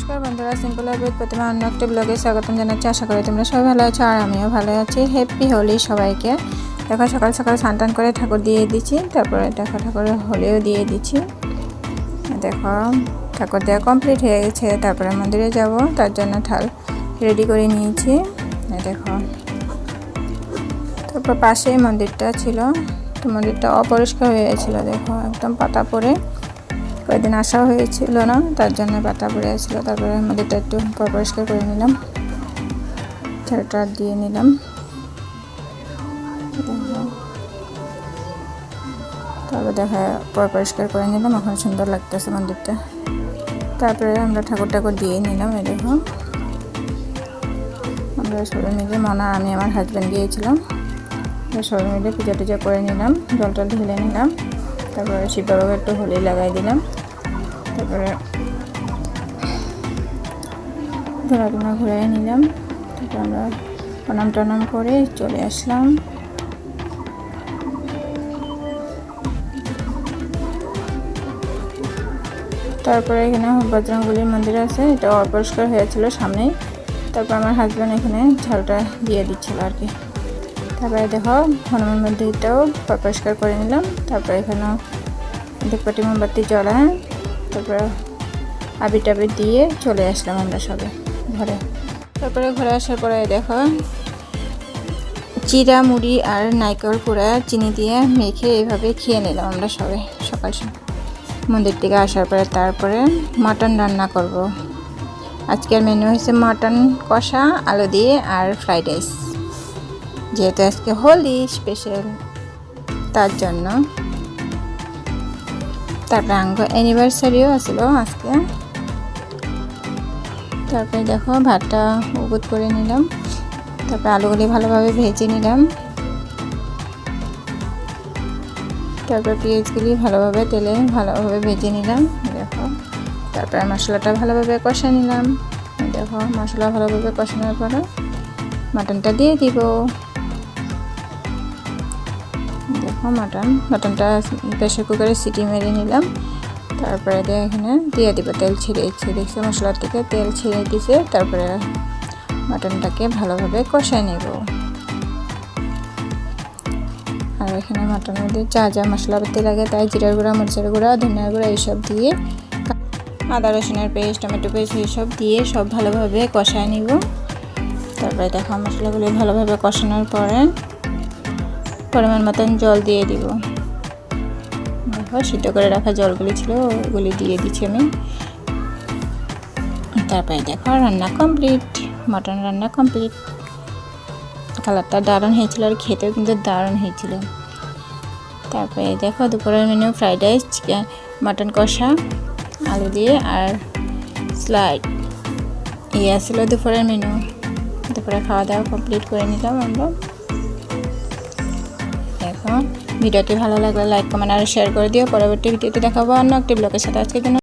নমস্কার বন্ধুরা, simple life with প্রতিমা অন্য একটি ব্লগে স্বাগতম জানাচ্ছি। আশা করি তোমরা সবাই ভালো আছো আর আমিও ভালো আছি। হ্যাপি হোলি সবাইকে। দেখো সকাল সকাল স্নান করে ঠাকুর দিয়ে দিচ্ছি, তারপরে দেখো ঠাকুরের হোলিও দিয়ে দিচ্ছি। দেখো ঠাকুর দেওয়া কমপ্লিট হয়ে গেছে, তারপরে মন্দিরে যাব, তার জন্য থাল রেডি করে নিয়েছি। দেখো তারপর পাশেই মন্দিরটা ছিল, তো মন্দিরটা অপরিষ্কার হয়ে গেছিল। দেখো একদম পাতা পড়ে, কয়েকদিন আসা হয়েছিল না, তার জন্য পাতা পড়ে ছিল। তারপরে মন্দিরটা একটু পরিষ্কার করে নিলাম, ঝাড়টা দিয়ে নিলাম। তারপর দেখা পরিষ্কার করে নিলাম, এখন সুন্দর লাগতেছে মন্দিরটা। তারপরে আমরা ঠাকুর দিয়ে নিলাম। এই দেখো আমরা সবাই মিলে, মনা, আমি, আমার হাজব্যান্ড গিয়েছিলাম, সবাই মিলে পূজা টুজা করে নিলাম, জল টল ঢেলে নিলাম। তারপরে শিব বাবাকে একটু হোলি লাগাই দিলাম। তারপরে ঘোরাঘুরা ঘুরে নিলাম। তারপর আমরা প্রণাম টনাম করে চলে আসলাম। তারপরে এখানে বজরংবলীর মন্দির আছে, এটা অপরিষ্কার হয়েছিল সামনেই। তারপর আমার হাজব্যান্ড এখানে ঝালটা দিয়ে দিচ্ছিল আর কি। তারপরে দেখো হনুমান মন্দিরটাও পরিষ্কার করে নিলাম। তারপরে এখানেও ধূপকাঠি মোমবাতি জ্বলায়, তারপরে আবির টাবির দিয়ে চলে আসলাম আমরা সবাই ঘরে। তারপরে ঘরে আসার পরে দেখো চিরা, মুড়ি আর নারকেল কুড়া চিনি দিয়ে মেখে এইভাবে খেয়ে নিলাম আমরা সবাই সকাল মন্দির থেকে আসার পরে। তারপরে মাটন রান্না করব। আজকের মেনু হয়েছে মাটন কষা আলু দিয়ে আর ফ্রাইড রাইস, যেহেতু আজকে হোলি স্পেশাল তার জন্য। তারপরে অ্যানিভার্সারিও আসলো আজকে। তারপরে দেখো ভাতটা উগুত করে নিলাম, তারপরে আলুগুলি ভালোভাবে ভেজে নিলাম। তারপর পেঁয়াজগুলি ভালোভাবে তেলে ভালোভাবে ভেজে নিলাম। দেখো তারপরে মশলাটা ভালোভাবে কষা নিলাম। দেখো মশলা ভালোভাবে কষানোর পরে মাটনটা দিয়ে দিব। দেখো মাটনটা প্রেসার কুকারে সিটি মেরে নিলাম। তারপরে এখানে দিয়ে দিব, তেল ছেড়ে দেখছি মশলার থেকে তেল ছেড়ে দিছে। তারপরে মাটনটাকে ভালোভাবে কষায় নেব। আর এখানে মাটনের মধ্যে যা মশলাপাতি লাগে, তাই জিরার গুঁড়া, মরিচের গুঁড়া, ধনিয়ার গুঁড়া এইসব দিয়ে, আদা রসুনের পেস্ট, টমেটো পেস্ট এইসব দিয়ে সব ভালোভাবে কষায় নিব। তারপরে দেখো মশলাগুলি ভালোভাবে কষানোর পরে পরিমাণ মতন জল দিয়ে দিব। দেখো সিদ্ধ করে রাখা জলগুলি ছিল, ওগুলি দিয়ে দিচ্ছি আমি। তারপরে দেখো রান্না কমপ্লিট, মটন রান্না কমপ্লিট। কালারটা দারুণ হয়েছিল আর খেতেও কিন্তু দারুণ হয়েছিল। তারপরে দেখো দুপুরের menu fried rice, chicken, mutton কষা আলু দিয়ে আর স্লাইড, এই আসলো দুপুরের মেনু। দুপুরে খাওয়া দাওয়া কমপ্লিট করে নিলাম আমরা। দেখো ভিডিওটি ভালো লাগলে লাইক, কমেন্ট আর শেয়ার করে দিও। পরবর্তী ভিডিওতে দেখাবো অন্য একটি ব্লগের সাথে। আজকের জন্য